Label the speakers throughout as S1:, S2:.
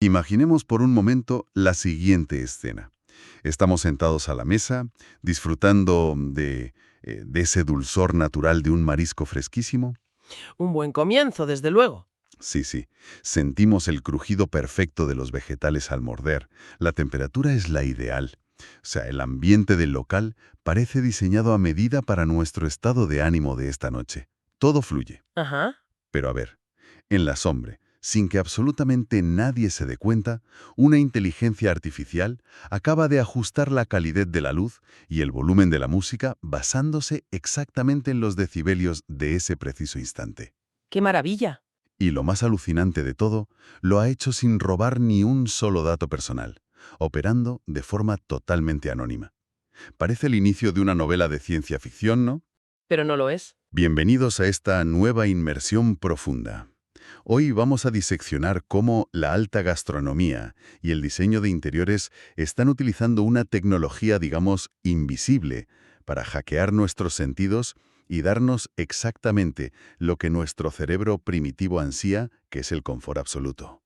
S1: Imaginemos por un momento la siguiente escena. Estamos sentados a la mesa, disfrutando de ese dulzor natural de un marisco fresquísimo.
S2: Un buen comienzo, desde luego.
S1: Sí, sí. Sentimos el crujido perfecto de los vegetales al morder. La temperatura es la ideal. O sea, el ambiente del local parece diseñado a medida para nuestro estado de ánimo de esta noche. Todo fluye.
S2: Ajá.
S1: Pero a ver, en la sombra, sin que absolutamente nadie se dé cuenta, una inteligencia artificial acaba de ajustar la calidez de la luz y el volumen de la música basándose exactamente en los decibelios de ese preciso instante.
S2: ¡Qué maravilla!
S1: Y lo más alucinante de todo, lo ha hecho sin robar ni un solo dato personal, operando de forma totalmente anónima. Parece el inicio de una novela de ciencia ficción, ¿no?
S2: Pero no lo es.
S1: Bienvenidos a esta nueva inmersión profunda. Hoy vamos a diseccionar cómo la alta gastronomía y el diseño de interiores están utilizando una tecnología, digamos, invisible para hackear nuestros sentidos y darnos exactamente lo que nuestro cerebro primitivo ansía, que es el confort absoluto.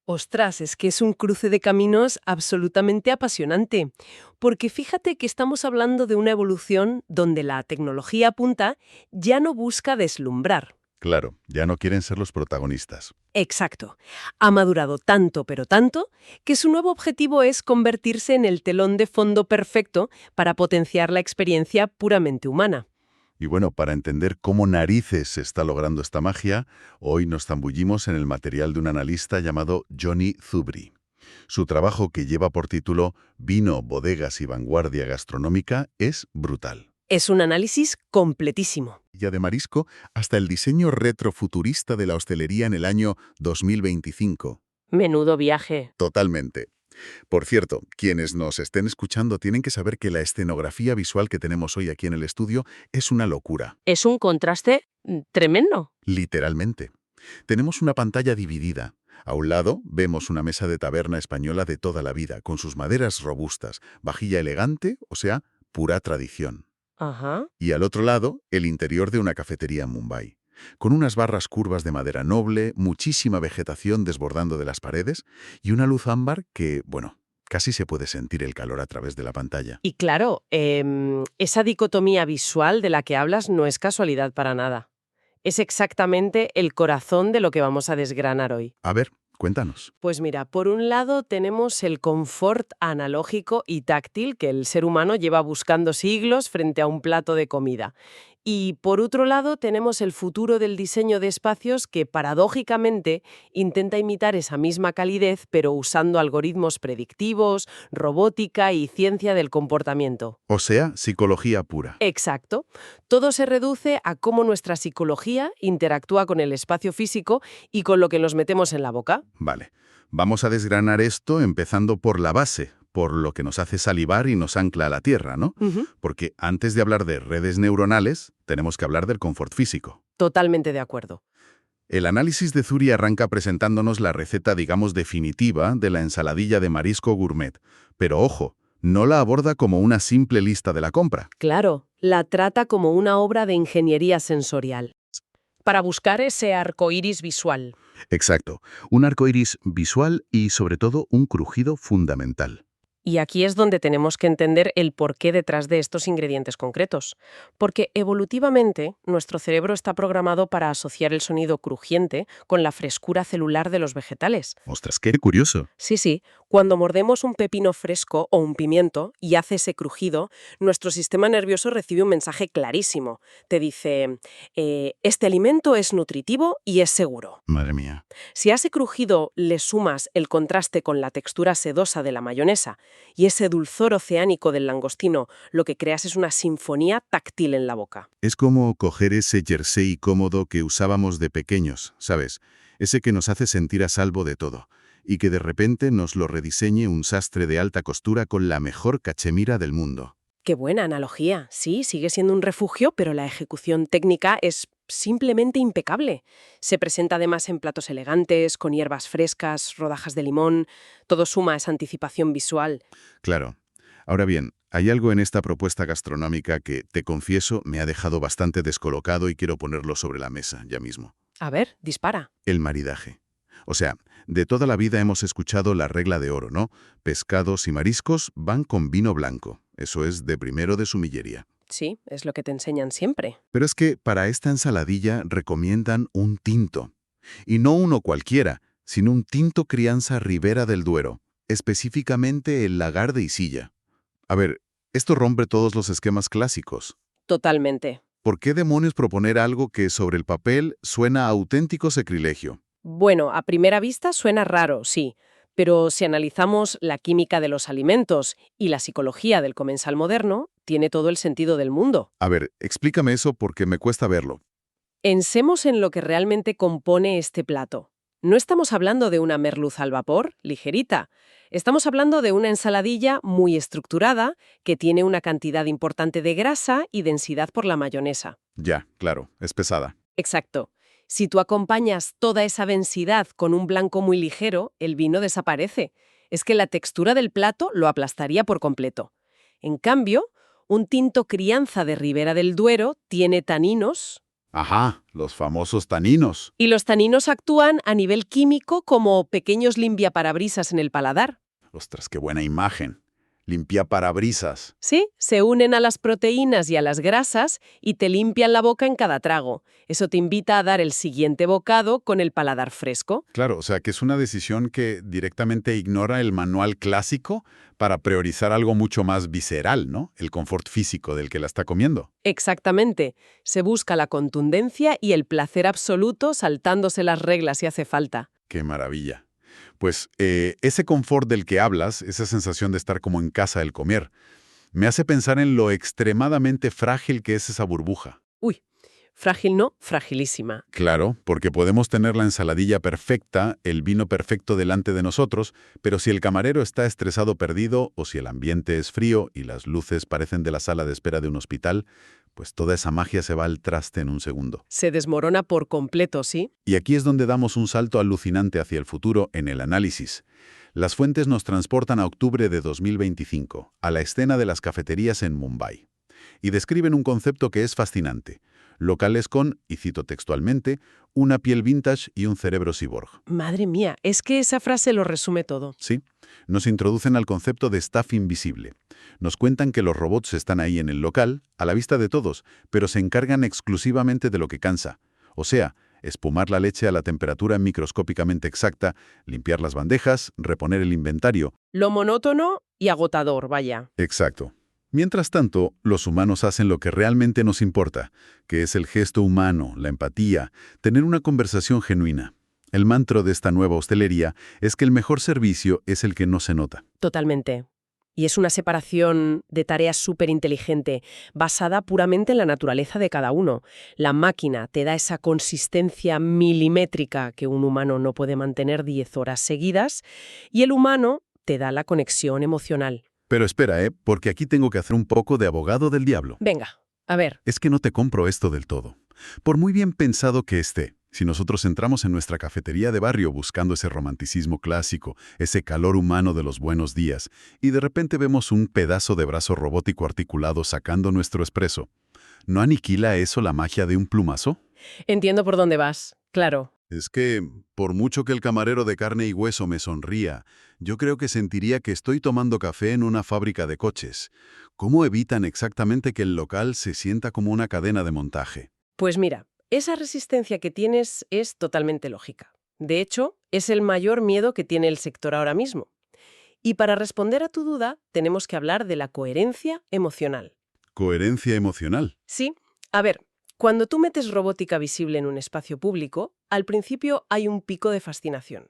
S2: Ostras, es que es un cruce de caminos absolutamente apasionante. Porque fíjate que estamos hablando de una evolución donde la tecnología punta ya no busca deslumbrar.
S1: Claro, ya no quieren ser los protagonistas.
S2: Exacto. Ha madurado tanto, pero tanto, que su nuevo objetivo es convertirse en el telón de fondo perfecto para potenciar la experiencia puramente humana.
S1: Y bueno, para entender cómo narices se está logrando esta magia, hoy nos zambullimos en el material de un analista llamado Johnny Zubri. Su trabajo, que lleva por título Vino, bodegas y vanguardia gastronómica, es brutal.
S2: Es un análisis completísimo.
S1: Ya de marisco hasta el diseño retrofuturista de la hostelería en el año 2025.
S2: Menudo viaje.
S1: Totalmente. Por cierto, quienes nos estén escuchando tienen que saber que la escenografía visual que tenemos hoy aquí en el estudio es una locura.
S2: Es un contraste tremendo.
S1: Literalmente. Tenemos una pantalla dividida. A un lado vemos una mesa de taberna española de toda la vida, con sus maderas robustas, vajilla elegante, o sea, pura tradición.
S2: Ajá.
S1: Y al otro lado, el interior de una cafetería en Mumbai, con unas barras curvas de madera noble, muchísima vegetación desbordando de las paredes y una luz ámbar que, bueno, casi se puede sentir el calor a través de la pantalla.
S2: Y claro, esa dicotomía visual de la que hablas no es casualidad para nada. Es exactamente el corazón de lo que vamos a desgranar hoy.
S1: A ver, cuéntanos.
S2: Pues mira, por un lado tenemos el confort analógico y táctil que el ser humano lleva buscando siglos frente a un plato de comida. Y por otro lado tenemos el futuro del diseño de espacios que paradójicamente intenta imitar esa misma calidez pero usando algoritmos predictivos, robótica y ciencia del comportamiento.
S1: O sea, psicología pura.
S2: Exacto. Todo se reduce a cómo nuestra psicología interactúa con el espacio físico y con lo que nos metemos en la boca.
S1: Vale, vamos a desgranar esto empezando por la base, por lo que nos hace salivar y nos ancla a la tierra, ¿no?
S2: Ujú.
S1: Porque antes de hablar de redes neuronales, tenemos que hablar del confort físico.
S2: Totalmente de acuerdo.
S1: El análisis de Zuri arranca presentándonos la receta, digamos, definitiva de la ensaladilla de marisco gourmet. Pero ojo, no la aborda como una simple lista de la compra.
S2: Claro, la trata como una obra de ingeniería sensorial. Para buscar ese arco iris visual.
S1: Exacto, un arco iris visual y, sobre todo, un crujido fundamental.
S2: Y aquí es donde tenemos que entender el porqué detrás de estos ingredientes concretos. Porque evolutivamente, nuestro cerebro está programado para asociar el sonido crujiente con la frescura celular de los vegetales.
S1: Ostras, qué curioso.
S2: Sí, sí, cuando mordemos un pepino fresco o un pimiento y hace ese crujido, nuestro sistema nervioso recibe un mensaje clarísimo. Te dice, este alimento es nutritivo y es seguro.
S1: Madre mía.
S2: Si a ese crujido le sumas el contraste con la textura sedosa de la mayonesa y ese dulzor oceánico del langostino, lo que creas es una sinfonía táctil en la boca.
S1: Es como coger ese jersey cómodo que usábamos de pequeños, ¿sabes? Ese que nos hace sentir a salvo de todo, y que de repente nos lo rediseñe un sastre de alta costura con la mejor cachemira del mundo.
S2: Qué buena analogía. Sí, sigue siendo un refugio, pero la ejecución técnica es simplemente impecable. Se presenta además en platos elegantes, con hierbas frescas, rodajas de limón. Todo suma a esa anticipación visual.
S1: Claro. Ahora bien, hay algo en esta propuesta gastronómica que, te confieso, me ha dejado bastante descolocado y quiero ponerlo sobre la mesa ya mismo.
S2: A ver, dispara.
S1: El maridaje. O sea, de toda la vida hemos escuchado la regla de oro, ¿no? Pescados y mariscos van con vino blanco. Eso es de primero de sumillería.
S2: Sí, es lo que te enseñan siempre.
S1: Pero es que para esta ensaladilla recomiendan un tinto. Y no uno cualquiera, sino un tinto crianza Ribera del Duero, específicamente el Lagar de Isilla. A ver, esto rompe todos los esquemas clásicos.
S2: Totalmente.
S1: ¿Por qué demonios proponer algo que sobre el papel suena a auténtico sacrilegio?
S2: Bueno, a primera vista suena raro, sí, pero si analizamos la química de los alimentos y la psicología del comensal moderno, tiene todo el sentido del mundo.
S1: A ver, explícame eso porque me cuesta verlo.
S2: Pensemos en lo que realmente compone este plato. No estamos hablando de una merluza al vapor, ligerita. Estamos hablando de una ensaladilla muy estructurada que tiene una cantidad importante de grasa y densidad por la mayonesa.
S1: Ya, claro, es pesada.
S2: Exacto. Si tú acompañas toda esa densidad con un blanco muy ligero, el vino desaparece. Es que la textura del plato lo aplastaría por completo. En cambio, un tinto crianza de Ribera del Duero tiene taninos,
S1: Ajá, los famosos taninos.
S2: y los taninos actúan a nivel químico como pequeños limpiaparabrisas en el paladar.
S1: Ostras, qué buena imagen. Limpia parabrisas.
S2: Sí, se unen a las proteínas y a las grasas y te limpian la boca en cada trago. Eso te invita a dar el siguiente bocado con el paladar fresco.
S1: Claro, o sea que es una decisión que directamente ignora el manual clásico para priorizar algo mucho más visceral, ¿no? El confort físico del que la está comiendo.
S2: Exactamente. Se busca la contundencia y el placer absoluto saltándose las reglas si hace falta.
S1: ¡Qué maravilla! Pues ese confort del que hablas, esa sensación de estar como en casa al comer, me hace pensar en lo extremadamente frágil que es esa burbuja.
S2: Uy, frágil no, fragilísima.
S1: Claro, porque podemos tener la ensaladilla perfecta, el vino perfecto delante de nosotros, pero si el camarero está estresado perdido o si el ambiente es frío y las luces parecen de la sala de espera de un hospital, pues toda esa magia se va al traste en un segundo.
S2: Se desmorona por completo, ¿sí?
S1: Y aquí es donde damos un salto alucinante hacia el futuro en el análisis. Las fuentes nos transportan a octubre de 2025, a la escena de las cafeterías en Mumbai, y describen un concepto que es fascinante. Locales con, y cito textualmente, una piel vintage y un cerebro cyborg.
S2: Madre mía, es que esa frase lo resume todo.
S1: Sí, nos introducen al concepto de staff invisible. Nos cuentan que los robots están ahí en el local, a la vista de todos, pero se encargan exclusivamente de lo que cansa. O sea, espumar la leche a la temperatura microscópicamente exacta, limpiar las bandejas, reponer el inventario.
S2: Lo monótono y agotador, vaya.
S1: Exacto. Mientras tanto, los humanos hacen lo que realmente nos importa, que es el gesto humano, la empatía, tener una conversación genuina. El mantra de esta nueva hostelería es que el mejor servicio es el que no se nota.
S2: Totalmente. Y es una separación de tareas súper inteligente, basada puramente en la naturaleza de cada uno. La máquina te da esa consistencia milimétrica que un humano no puede mantener 10 horas seguidas, y el humano te da la conexión emocional.
S1: Pero espera, porque aquí tengo que hacer un poco de abogado del diablo.
S2: Venga, a ver.
S1: Es que no te compro esto del todo. Por muy bien pensado que esté, si nosotros entramos en nuestra cafetería de barrio buscando ese romanticismo clásico, ese calor humano de los buenos días, y de repente vemos un pedazo de brazo robótico articulado sacando nuestro espresso, ¿no aniquila eso la magia de un plumazo?
S2: Entiendo por dónde vas, claro.
S1: Es que, por mucho que el camarero de carne y hueso me sonría, yo creo que sentiría que estoy tomando café en una fábrica de coches. ¿Cómo evitan exactamente que el local se sienta como una cadena de montaje?
S2: Pues mira, esa resistencia que tienes es totalmente lógica. De hecho, es el mayor miedo que tiene el sector ahora mismo. Y para responder a tu duda, tenemos que hablar de la coherencia emocional.
S1: ¿Coherencia emocional?
S2: Sí, a ver, cuando tú metes robótica visible en un espacio público, al principio hay un pico de fascinación.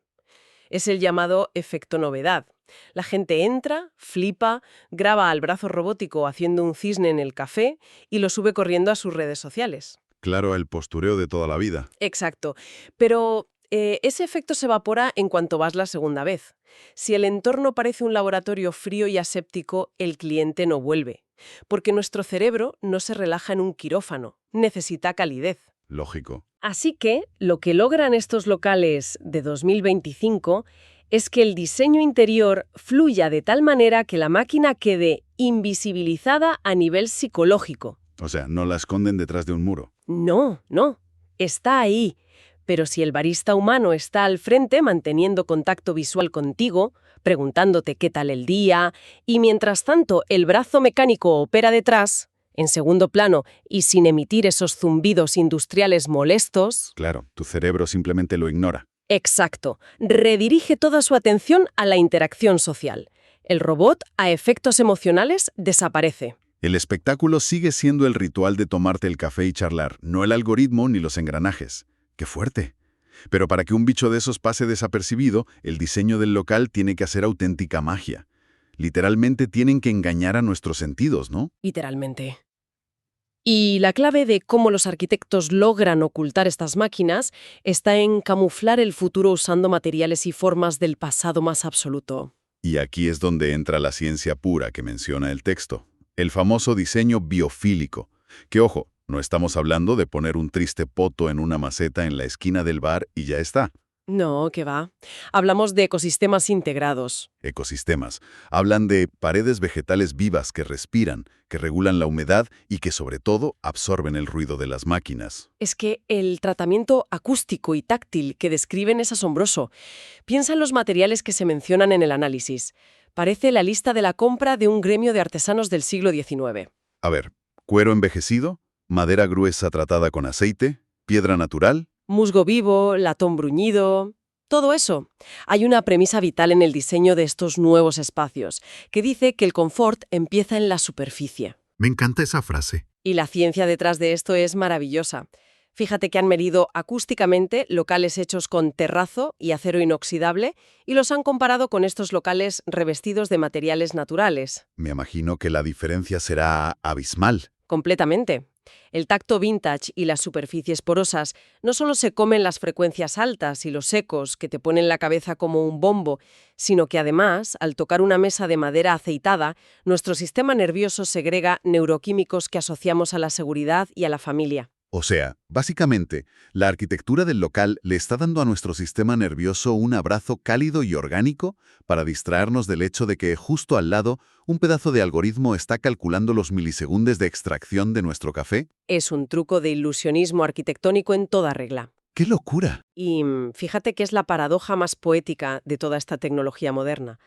S2: Es el llamado efecto novedad. La gente entra, flipa, graba al brazo robótico haciendo un cisne en el café y lo sube corriendo a sus redes sociales.
S1: Claro, el postureo de toda la vida.
S2: Exacto. Pero ese efecto se evapora en cuanto vas la segunda vez. Si el entorno parece un laboratorio frío y aséptico, el cliente no vuelve. Porque nuestro cerebro no se relaja en un quirófano. Necesita calidez.
S1: Lógico.
S2: Así que lo que logran estos locales de 2025 es que el diseño interior fluya de tal manera que la máquina quede invisibilizada a nivel psicológico.
S1: O sea, no la esconden detrás de un muro.
S2: No, no. Está ahí, Pero si el barista humano está al frente manteniendo contacto visual contigo, preguntándote qué tal el día, y mientras tanto el brazo mecánico opera detrás, en segundo plano y sin emitir esos zumbidos industriales molestos.
S1: Claro, tu cerebro simplemente lo ignora.
S2: Exacto, redirige toda su atención a la interacción social. El robot, a efectos emocionales, desaparece.
S1: El espectáculo sigue siendo el ritual de tomarte el café y charlar, no el algoritmo ni los engranajes. ¡Qué fuerte! Pero para que un bicho de esos pase desapercibido, el diseño del local tiene que hacer auténtica magia. Literalmente tienen que engañar a nuestros sentidos, ¿no?
S2: Literalmente. Y la clave de cómo los arquitectos logran ocultar estas máquinas está en camuflar el futuro usando materiales y formas del pasado más absoluto.
S1: Y aquí es donde entra la ciencia pura que menciona el texto. El famoso diseño biofílico. Que, ojo, no estamos hablando de poner un triste poto en una maceta en la esquina del bar y ya está.
S2: No, ¿qué va? Hablamos de ecosistemas integrados.
S1: Ecosistemas. Hablan de paredes vegetales vivas que respiran, que regulan la humedad y que, sobre todo, absorben el ruido de las máquinas.
S2: Es que el tratamiento acústico y táctil que describen es asombroso. Piensa en los materiales que se mencionan en el análisis. Parece la lista de la compra de un gremio de artesanos del siglo XIX.
S1: A ver, cuero envejecido, madera gruesa tratada con aceite, piedra natural.
S2: Musgo vivo, latón bruñido... Todo eso. Hay una premisa vital en el diseño de estos nuevos espacios, que dice que el confort empieza en la superficie.
S1: Me encanta esa frase.
S2: Y la ciencia detrás de esto es maravillosa. Fíjate que han medido acústicamente locales hechos con terrazo y acero inoxidable y los han comparado con estos locales revestidos de materiales naturales.
S1: Me imagino que la diferencia será abismal.
S2: Completamente. El tacto vintage y las superficies porosas no solo se comen las frecuencias altas y los ecos que te ponen la cabeza como un bombo, sino que además, al tocar una mesa de madera aceitada, nuestro sistema nervioso segrega neuroquímicos que asociamos a la seguridad y a la familia.
S1: O sea, básicamente, la arquitectura del local le está dando a nuestro sistema nervioso un abrazo cálido y orgánico para distraernos del hecho de que justo al lado un pedazo de algoritmo está calculando los milisegundos de extracción de nuestro café.
S2: Es un truco de ilusionismo arquitectónico en toda regla.
S1: ¡Qué locura!
S2: Y fíjate que es la paradoja más poética de toda esta tecnología moderna.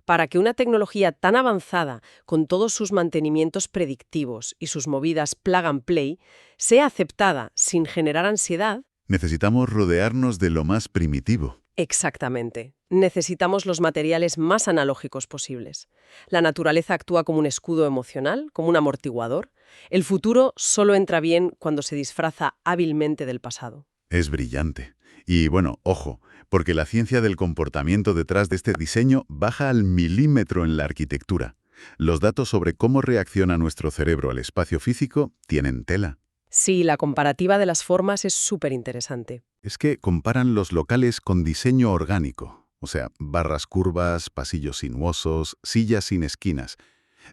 S2: Para que una tecnología tan avanzada, con todos sus mantenimientos predictivos y sus movidas plug and play, sea aceptada sin generar ansiedad.
S1: Necesitamos rodearnos de lo más primitivo.
S2: Exactamente. Necesitamos los materiales más analógicos posibles. La naturaleza actúa como un escudo emocional, como un amortiguador. El futuro solo entra bien cuando se disfraza hábilmente del pasado.
S1: Es brillante. Y bueno, ojo, porque la ciencia del comportamiento detrás de este diseño baja al milímetro en la arquitectura. Los datos sobre cómo reacciona nuestro cerebro al espacio físico tienen tela.
S2: Sí, la comparativa de las formas es súper interesante.
S1: Es que comparan los locales con diseño orgánico, o sea, barras curvas, pasillos sinuosos, sillas sin esquinas,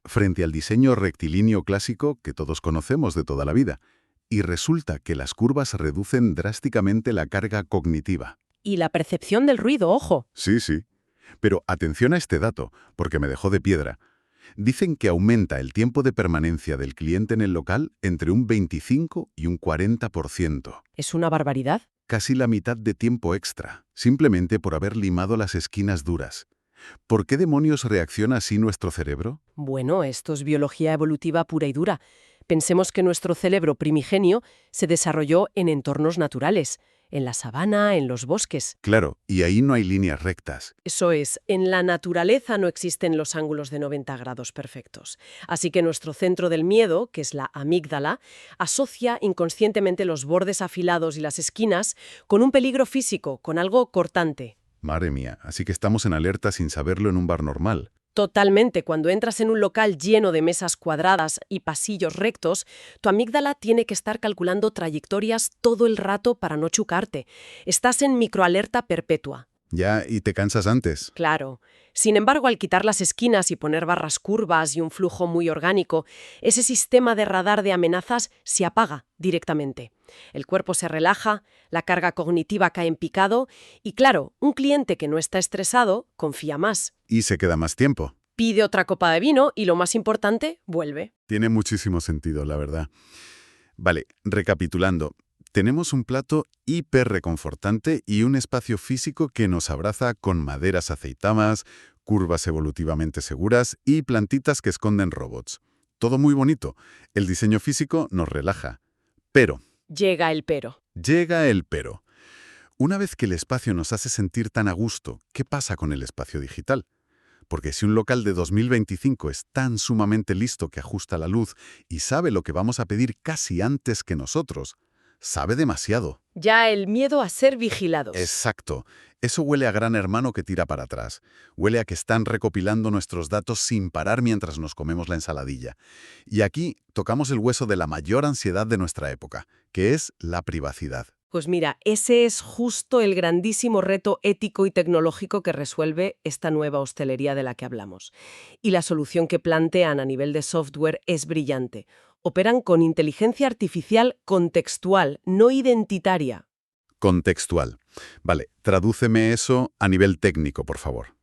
S1: frente al diseño rectilíneo clásico que todos conocemos de toda la vida. Y resulta que las curvas reducen drásticamente la carga cognitiva.
S2: Y la percepción del ruido, ojo.
S1: Sí, sí. Pero atención a este dato, porque me dejó de piedra. Dicen que aumenta el tiempo de permanencia del cliente en el local entre un 25 y un 40%.
S2: ¿Es una barbaridad?
S1: Casi la mitad de tiempo extra, simplemente por haber limado las esquinas duras. ¿Por qué demonios reacciona así nuestro cerebro?
S2: Bueno, esto es biología evolutiva pura y dura. Pensemos que nuestro cerebro primigenio se desarrolló en entornos naturales, en la sabana, en los bosques.
S1: Claro, y ahí no hay líneas rectas.
S2: Eso es, en la naturaleza no existen los ángulos de 90 grados perfectos. Así que nuestro centro del miedo, que es la amígdala, asocia inconscientemente los bordes afilados y las esquinas con un peligro físico, con algo cortante.
S1: Madre mía, así que estamos en alerta sin saberlo en un bar normal.
S2: Totalmente, cuando entras en un local lleno de mesas cuadradas y pasillos rectos, tu amígdala tiene que estar calculando trayectorias todo el rato para no chocarte. Estás en microalerta perpetua.
S1: Ya, y te cansas antes.
S2: Claro. Sin embargo, al quitar las esquinas y poner barras curvas y un flujo muy orgánico, ese sistema de radar de amenazas se apaga directamente. El cuerpo se relaja, la carga cognitiva cae en picado y, claro, un cliente que no está estresado confía más.
S1: Y se queda más tiempo.
S2: Pide otra copa de vino y, lo más importante, vuelve.
S1: Tiene muchísimo sentido, la verdad. Vale, recapitulando. Tenemos un plato hiper reconfortante y un espacio físico que nos abraza con maderas aceitamas, curvas evolutivamente seguras y plantitas que esconden robots. Todo muy bonito. El diseño físico nos relaja. Pero,
S2: Llega el pero.
S1: llega el pero. Una vez que el espacio nos hace sentir tan a gusto, ¿qué pasa con el espacio digital? Porque si un local de 2025 es tan sumamente listo que ajusta la luz y sabe lo que vamos a pedir casi antes que nosotros, sabe demasiado.
S2: Ya el miedo a ser vigilados.
S1: Exacto. Eso huele a gran hermano que tira para atrás. Huele a que están recopilando nuestros datos sin parar mientras nos comemos la ensaladilla. Y aquí tocamos el hueso de la mayor ansiedad de nuestra época, que es la privacidad.
S2: Pues mira, ese es justo el grandísimo reto ético y tecnológico que resuelve esta nueva hostelería de la que hablamos. Y la solución que plantean a nivel de software es brillante. Operan con inteligencia artificial contextual, no identitaria.
S1: Contextual. Vale, tradúceme eso a nivel técnico, por favor.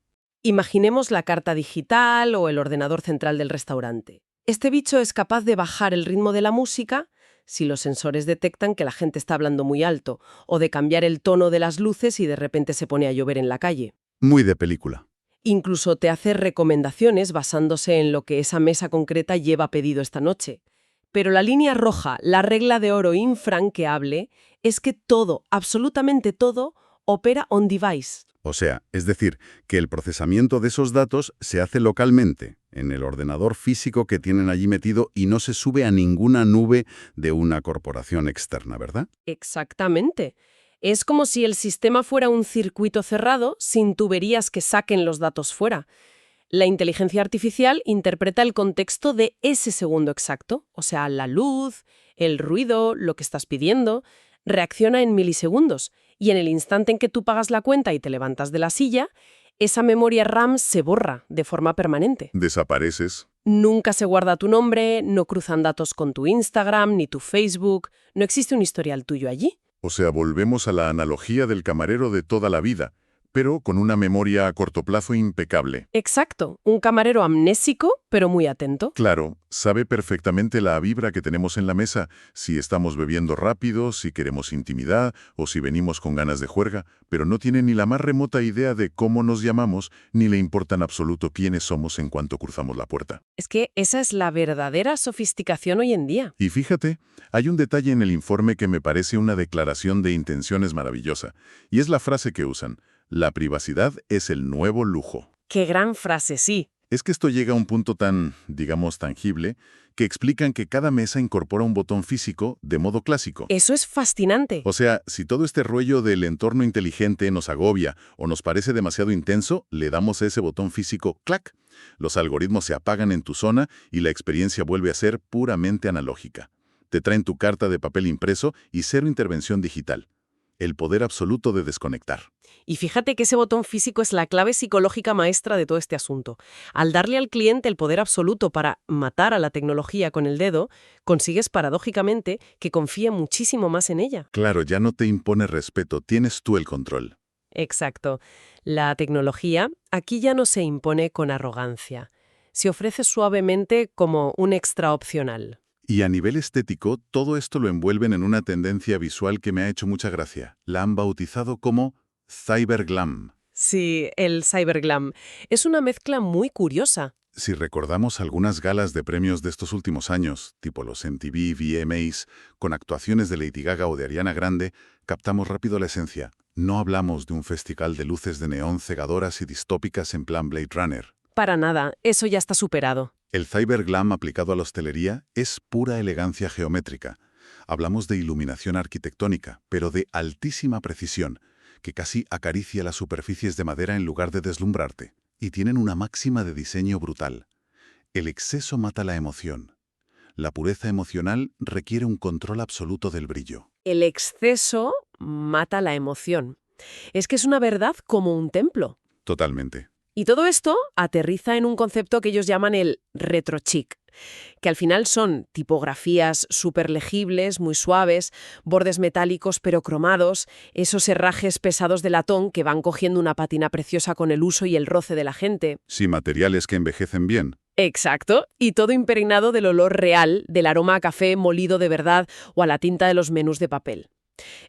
S2: Imaginemos la carta digital o el ordenador central del restaurante. Este bicho es capaz de bajar el ritmo de la música si los sensores detectan que la gente está hablando muy alto, o de cambiar el tono de las luces y de repente se pone a llover en la calle.
S1: Muy de película.
S2: Incluso te hace recomendaciones basándose en lo que esa mesa concreta lleva pedido esta noche. Pero la línea roja, la regla de oro infranqueable, es que todo, absolutamente todo, opera on-device.
S1: O sea, es decir, que el procesamiento de esos datos se hace localmente, en el ordenador físico que tienen allí metido y no se sube a ninguna nube de una corporación externa, ¿verdad?
S2: Exactamente. Es como si el sistema fuera un circuito cerrado sin tuberías que saquen los datos fuera. La inteligencia artificial interpreta el contexto de ese segundo exacto, o sea, la luz, el ruido, lo que estás pidiendo, reacciona en milisegundos, y en el instante en que tú pagas la cuenta y te levantas de la silla, esa memoria RAM se borra de forma permanente.
S1: Desapareces.
S2: Nunca se guarda tu nombre, no cruzan datos con tu Instagram ni tu Facebook, no existe un historial tuyo allí.
S3: O sea, volvemos a la analogía del camarero de toda la vida, pero con una memoria a corto plazo impecable.
S2: Exacto, un camarero amnésico, pero muy atento.
S3: Claro, sabe perfectamente la vibra que tenemos en la mesa, si estamos bebiendo rápido, si queremos intimidad o si venimos con ganas de juerga, pero no tiene ni la más remota idea de cómo nos llamamos, ni le importa en absoluto quiénes somos en cuanto cruzamos la puerta.
S2: Es que esa es la verdadera sofisticación hoy en día.
S3: Y fíjate, hay un detalle en el informe que me parece una declaración de intenciones maravillosa, y es la frase que usan: la privacidad es el nuevo lujo.
S2: ¡Qué gran frase, sí!
S3: Es que esto llega a un punto tan, digamos, tangible, que explican que cada mesa incorpora un botón físico de modo clásico.
S2: Eso es fascinante.
S3: O sea, si todo este rollo del entorno inteligente nos agobia o nos parece demasiado intenso, le damos a ese botón físico ¡clac! Los algoritmos se apagan en tu zona y la experiencia vuelve a ser puramente analógica. Te traen tu carta de papel impreso y cero intervención digital. El poder absoluto de desconectar.
S2: Y fíjate que ese botón físico es la clave psicológica maestra de todo este asunto. Al darle al cliente el poder absoluto para matar a la tecnología con el dedo, consigues paradójicamente que confíe muchísimo más en ella.
S3: Claro, ya no te impone respeto, tienes tú el control.
S2: Exacto. La tecnología aquí ya no se impone con arrogancia. Se ofrece suavemente como un extra opcional.
S3: Y a nivel estético, todo esto lo envuelven en una tendencia visual que me ha hecho mucha gracia. La han bautizado como Cyberglam.
S2: Sí, el cyberglam. Es una mezcla muy curiosa.
S3: Si recordamos algunas galas de premios de estos últimos años, tipo los MTV VMAs, con actuaciones de Lady Gaga o de Ariana Grande, captamos rápido la esencia. No hablamos de un festival de luces de neón cegadoras y distópicas en plan Blade Runner.
S2: Para nada, eso ya está superado.
S3: El cyberglam aplicado a la hostelería es pura elegancia geométrica. Hablamos de iluminación arquitectónica, pero de altísima precisión, que casi acaricia las superficies de madera en lugar de deslumbrarte. Y tienen una máxima de diseño brutal. El exceso mata la emoción. La pureza emocional requiere un control absoluto del brillo.
S2: El exceso mata la emoción. Es que es una verdad como un templo.
S3: Totalmente.
S2: Y todo esto aterriza en un concepto que ellos llaman el retrochic, que al final son tipografías súper legibles, muy suaves, bordes metálicos pero cromados, esos herrajes pesados de latón que van cogiendo una pátina preciosa con el uso y el roce de la gente.
S3: Sí, materiales que envejecen bien.
S2: Exacto, y todo impregnado del olor real, del aroma a café molido de verdad o a la tinta de los menús de papel.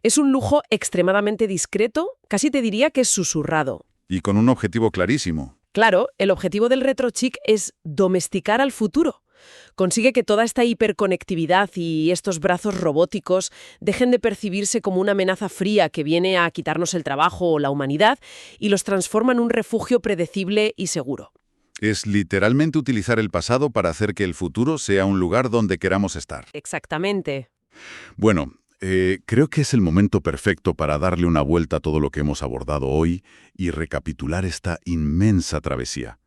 S2: Es un lujo extremadamente discreto, casi te diría que es susurrado.
S3: Y con un objetivo clarísimo.
S2: Claro, el objetivo del retrochic es domesticar al futuro. Consigue que toda esta hiperconectividad y estos brazos robóticos dejen de percibirse como una amenaza fría que viene a quitarnos el trabajo o la humanidad y los transforma en un refugio predecible y seguro.
S3: Es literalmente utilizar el pasado para hacer que el futuro sea un lugar donde queramos estar.
S2: Exactamente.
S3: Bueno, creo que es el momento perfecto para darle una vuelta a todo lo que hemos abordado hoy y recapitular esta inmensa travesía.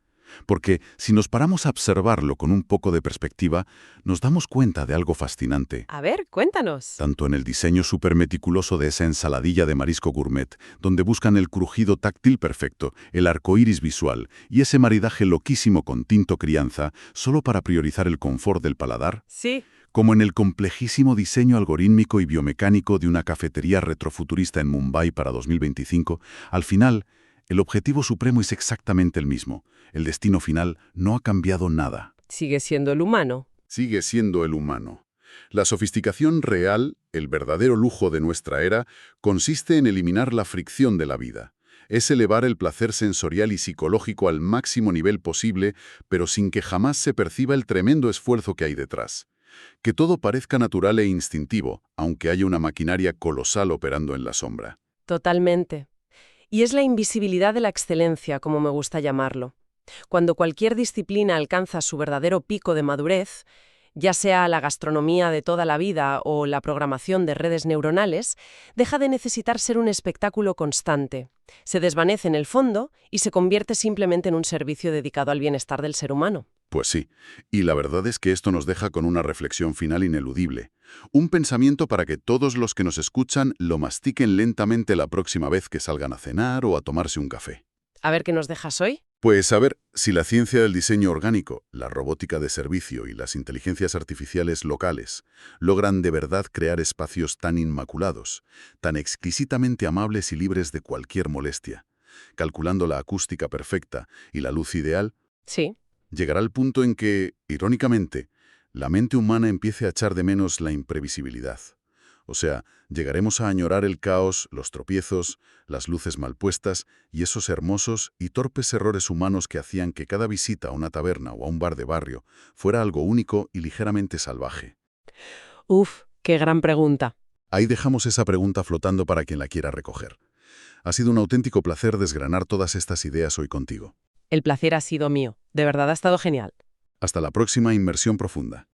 S3: Porque si nos paramos a observarlo con un poco de perspectiva, nos damos cuenta de algo fascinante.
S2: A ver, cuéntanos.
S3: Tanto en el diseño súper meticuloso de esa ensaladilla de marisco gourmet, donde buscan el crujido táctil perfecto, el arcoíris visual y ese maridaje loquísimo con tinto crianza, solo para priorizar el confort del paladar,
S2: Sí.
S3: como en el complejísimo diseño algorítmico y biomecánico de una cafetería retrofuturista en Mumbai para 2025, al final, el objetivo supremo es exactamente el mismo. El destino final no ha cambiado nada.
S2: Sigue siendo el humano.
S3: Sigue siendo el humano. La sofisticación real, el verdadero lujo de nuestra era, consiste en eliminar la fricción de la vida. Es elevar el placer sensorial y psicológico al máximo nivel posible, pero sin que jamás se perciba el tremendo esfuerzo que hay detrás. Que todo parezca natural e instintivo, aunque haya una maquinaria colosal operando en la sombra.
S2: Totalmente. Y es la invisibilidad de la excelencia, como me gusta llamarlo. Cuando cualquier disciplina alcanza su verdadero pico de madurez, ya sea la gastronomía de toda la vida o la programación de redes neuronales, deja de necesitar ser un espectáculo constante. Se desvanece en el fondo y se convierte simplemente en un servicio dedicado al bienestar del ser humano.
S3: Pues sí, y la verdad es que esto nos deja con una reflexión final ineludible. Un pensamiento para que todos los que nos escuchan lo mastiquen lentamente la próxima vez que salgan a cenar o a tomarse un café.
S2: A ver qué nos dejas hoy.
S3: Pues a ver, si la ciencia del diseño orgánico, la robótica de servicio y las inteligencias artificiales locales logran de verdad crear espacios tan inmaculados, tan exquisitamente amables y libres de cualquier molestia, calculando la acústica perfecta y la luz ideal,
S2: Sí.
S3: llegará el punto en que, irónicamente, la mente humana empiece a echar de menos la imprevisibilidad. O sea, llegaremos a añorar el caos, los tropiezos, las luces mal puestas y esos hermosos y torpes errores humanos que hacían que cada visita a una taberna o a un bar de barrio fuera algo único y ligeramente salvaje.
S2: Uf, qué gran pregunta.
S3: Ahí dejamos esa pregunta flotando para quien la quiera recoger. Ha sido un auténtico placer desgranar todas estas ideas hoy contigo.
S2: El placer ha sido mío. De verdad ha estado genial.
S3: Hasta la próxima inmersión profunda.